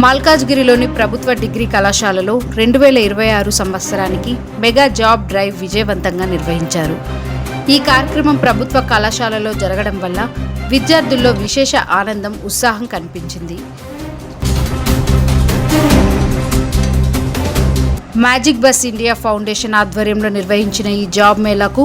మల్కాజ్గిరిలోని ప్రభుత్వ డిగ్రీ కళాశాలలో 2026 సంవత్సరానికి మెగా జాబ్ డ్రైవ్ విజయవంతంగా నిర్వహించారు. ఈ కార్యక్రమం ప్రభుత్వ కళాశాలలో జరగడం వల్ల విద్యార్థుల్లో విశేష ఆనందం, ఉత్సాహం కనిపించింది. మ్యాజిక్ బస్ ఇండియా ఫౌండేషన్ ఆధ్వర్యంలో నిర్వహించిన ఈ జాబ్ మేళాకు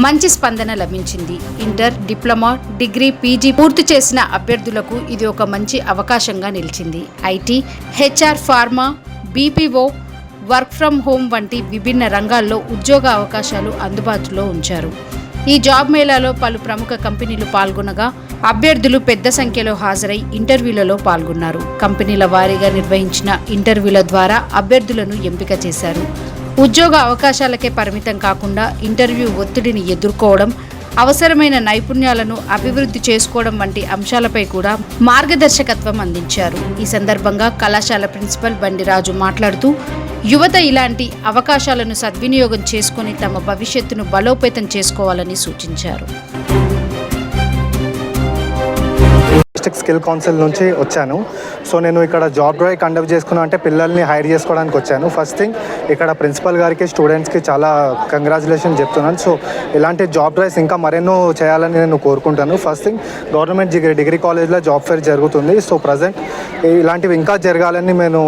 మంచి స్పందన లభించింది. ఇంటర్, డిప్లొమా, డిగ్రీ, పీజీ పూర్తి చేసిన అభ్యర్థులకు ఇది ఒక మంచి అవకాశంగా నిలిచింది. IT, HR, pharma, BPO, work from home వంటి విభిన్న రంగాల్లో ఉద్యోగ అవకాశాలు అందుబాటులో ఉంచారు. ఈ జాబ్ మేళాలో పలు ప్రముఖ కంపెనీలు పాల్గొనగా అభ్యర్థులు పెద్ద సంఖ్యలో హాజరై ఇంటర్వ్యూలలో పాల్గొన్నారు. కంపెనీల వారీగా నిర్వహించిన ఇంటర్వ్యూల ద్వారా అభ్యర్థులను ఎంపిక చేశారు. ఉద్యోగ అవకాశాలకే పరిమితం కాకుండా ఇంటర్వ్యూ ఒత్తిడిని ఎదుర్కోవడం, అవసరమైన నైపుణ్యాలను అభివృద్ధి చేసుకోవడం వంటి అంశాలపై కూడా మార్గదర్శకత్వం అందించారు. ఈ సందర్భంగా కళాశాల ప్రిన్సిపల్ బండిరాజు మాట్లాడుతూ యువత ఇలాంటి అవకాశాలను సద్వినియోగం చేసుకుని తమ భవిష్యత్తును బలోపేతం చేసుకోవాలని సూచించారు. డిస్ట్రిక్ట్ స్కిల్ కౌన్సిల్ నుంచి వచ్చాను. సో నేను ఇక్కడ జాబ్ డ్రైవ్ కండక్ట్ చేసుకున్నాను అంటే పిల్లల్ని హైర్ చేసుకోవడానికి వచ్చాను. ఫస్ట్ థింగ్ ఇక్కడ ప్రిన్సిపల్ గారికి, స్టూడెంట్స్కి చాలా కంగ్రాచులేషన్ చెప్తున్నాను. సో ఇలాంటి జాబ్ డ్రైవ్స్ ఇంకా మరెన్నో చేయాలని నేను కోరుకుంటాను. ఫస్ట్ థింగ్ గవర్నమెంట్ డిగ్రీ కాలేజ్లో జాబ్ ఫేర్ జరుగుతుంది. సో ప్రజెంట్ ఇలాంటివి ఇంకా జరగాలని నేను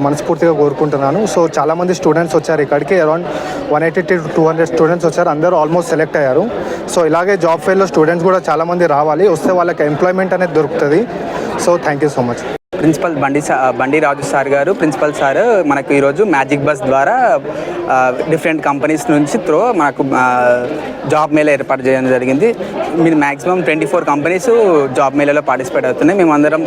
మనస్ఫూర్తిగా కోరుకుంటున్నాను. సో చాలామంది స్టూడెంట్స్ వచ్చారు ఇక్కడికి, అరౌండ్ 180 to 200 స్టూడెంట్స్ వచ్చారు. అందరూ ఆల్మోస్ట్ సెలెక్ట్ అయ్యారు. సో ఇలాగే జాబ్ ఫేర్లో స్టూడెంట్స్ కూడా చాలామంది రావాలి, వస్తే వాళ్ళకి ఎంప్లాయ్మెంట్ అనేది దొరుకుతుంది. So thank you so much. Principal Bandiraju sir గారు, ప్రిన్సిపల్ సార్ మనకు ఈరోజు మ్యాజిక్ బస్ ద్వారా డిఫరెంట్ కంపెనీస్ నుంచి మనకు జాబ్ మేళా ఏర్పాటు చేయడం జరిగింది. మీరు మ్యాక్సిమం 24 కంపెనీస్ జాబ్ మేళాలో పార్టిసిపేట్ అవుతున్నాయి. మేము అందరం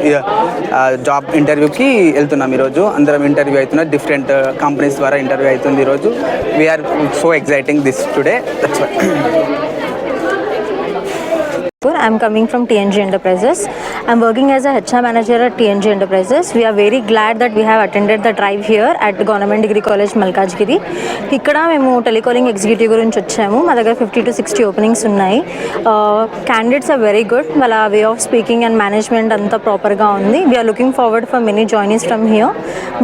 జాబ్ ఇంటర్వ్యూకి వెళ్తున్నాం. ఈరోజు అందరం ఇంటర్వ్యూ అవుతున్నాం. డిఫరెంట్ కంపెనీస్ ద్వారా ఇంటర్వ్యూ అవుతుంది ఈరోజు. We are so exciting this today. I'm coming from TNG Enterprises. I'm working as a HR manager at TNG Enterprises. We are very glad that we have attended the drive here at Government Degree College Malkajgiri. ఇక్కడ మేము telecalling executive గురించి వచ్చాము. మా దగ్గర 50 to 60 openings ఉన్నాయి. Candidates are very good. వాళ్ళ way of speaking and management అంతా ప్రాపర్గా ఉంది. We are looking forward for many joinings from here.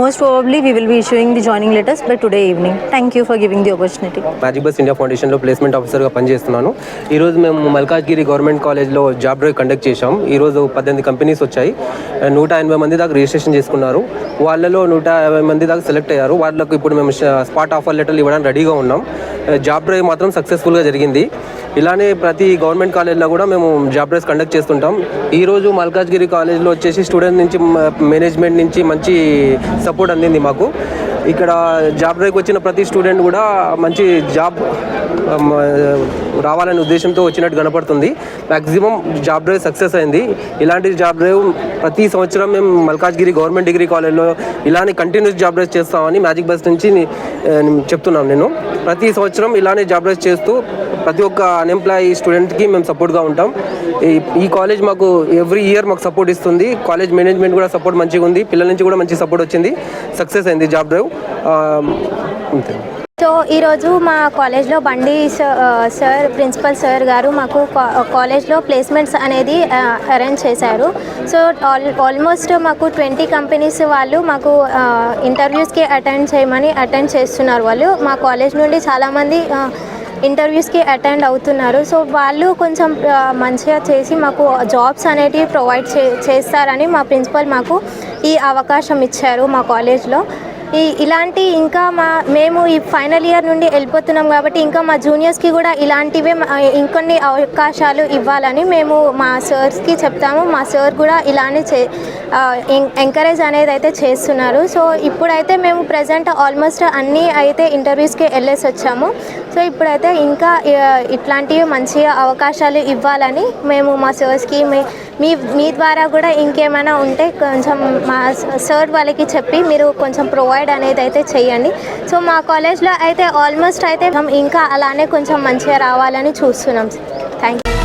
Most probably we will be issuing the joining letters by today evening. Thank you for giving the opportunity. Magic bus India ఫౌండేషన్లో placement ఆఫీసర్గా పనిచేస్తున్నాను. ఈరోజు మేము Malkajgiri government కాలేజ్లో job drive conduct చేశాం. ఈరోజు 18 companies వచ్చాయి. 180 మంది దాకా రిజిస్ట్రేషన్ చేసుకున్నారు. వాళ్ళలో 150 మంది దాకా సెలెక్ట్ అయ్యారు. వాళ్ళకు ఇప్పుడు మేము స్పాట్ ఆఫర్ లెటర్లు ఇవ్వడానికి రెడీగా ఉన్నాం. జాబ్ డ్రైవ్ మాత్రం సక్సెస్ఫుల్గా జరిగింది. ఇలానే ప్రతి గవర్నమెంట్ కాలేజ్లో కూడా మేము జాబ్ డ్రైవ్స్ కండక్ట్ చేస్తుంటాం. ఈరోజు మల్కాజ్గిరి కాలేజ్లో వచ్చేసి స్టూడెంట్ నుంచి, మేనేజ్మెంట్ నుంచి మంచి సపోర్ట్ అందింది మాకు. ఇక్కడ జాబ్ డ్రైవ్కి వచ్చిన ప్రతి స్టూడెంట్ కూడా మంచి జాబ్ రావాలనే ఉద్దేశంతో వచ్చినట్టు కనపడుతుంది. మ్యాక్సిమం జాబ్ డ్రైవ్ సక్సెస్ అయింది. ఇలాంటి జాబ్ డ్రైవ్ ప్రతి సంవత్సరం మేము మల్కాజ్గిరి గవర్నమెంట్ డిగ్రీ కాలేజ్లో ఇలానే కంటిన్యూస్ జాబ్ డ్రైవ్ చేస్తామని మ్యాజిక్ బస్ నుంచి చెప్తున్నాను. నేను ప్రతి సంవత్సరం ఇలానే జాబ్ డ్రైవ్ చేస్తూ ప్రతి ఒక్క అన్ఎంప్లాయీ స్టూడెంట్కి మేము సపోర్ట్గా ఉంటాం. ఈ కాలేజ్ మాకు ఎవ్రీ ఇయర్ మాకు సపోర్ట్ ఇస్తుంది. కాలేజ్ మేనేజ్మెంట్ కూడా సపోర్ట్ మంచిగా ఉంది. పిల్లల నుంచి కూడా మంచి సపోర్ట్ వచ్చింది. సక్సెస్ అయింది జాబ్ డ్రైవ్. సో ఈరోజు మా కాలేజ్లో బండి సార్, ప్రిన్సిపల్ సార్ గారు మాకు కాలేజ్లో ప్లేస్మెంట్స్ అనేది అరేంజ్ చేశారు. సో ఆల్మోస్ట్ మాకు 20 కంపెనీస్ వాళ్ళు మాకు ఇంటర్వ్యూస్కి అటెండ్ చేస్తున్నారు. వాళ్ళు మా కాలేజ్ నుండి చాలామంది ఇంటర్వ్యూస్కి అటెండ్ అవుతున్నారు. సో వాళ్ళు కొంచెం మంచిగా చేసి మాకు జాబ్స్ అనేటివి ప్రొవైడ్ చేస్తారని మా ప్రిన్సిపల్ మాకు ఈ అవకాశం ఇచ్చారు మా కాలేజ్లో. ఇలాంటి ఇంకా మేము ఈ ఫైనల్ ఇయర్ నుండి వెళ్ళిపోతున్నాం కాబట్టి ఇంకా మా జూనియర్స్కి కూడా ఇలాంటివే ఇంకొన్ని అవకాశాలు ఇవ్వాలని మేము మా సార్స్కి చెప్తాము. మా సార్ కూడా ఇలానే ఎంకరేజ్ అనేది అయితే చేస్తున్నారు. సో ఇప్పుడైతే మేము ప్రజెంట్ ఆల్మోస్ట్ అన్నీ అయితే ఇంటర్వ్యూస్కి వెళ్ళేసి వచ్చాము. సో ఇప్పుడైతే ఇంకా ఇట్లాంటివి మంచి అవకాశాలు ఇవ్వాలని మేము మా సార్స్కి మీ ద్వారా కూడా ఇంకేమైనా ఉంటే కొంచెం మా సార్ వాళ్ళకి చెప్పి మీరు కొంచెం ప్రొవైడ్ అనేది అయితే చేయండి. సో మా కాలేజ్లో అయితే ఆల్మోస్ట్ అయితే ఇంకా అలానే కొంచెం మంచిగా రావాలని చూస్తున్నాం. Thank you.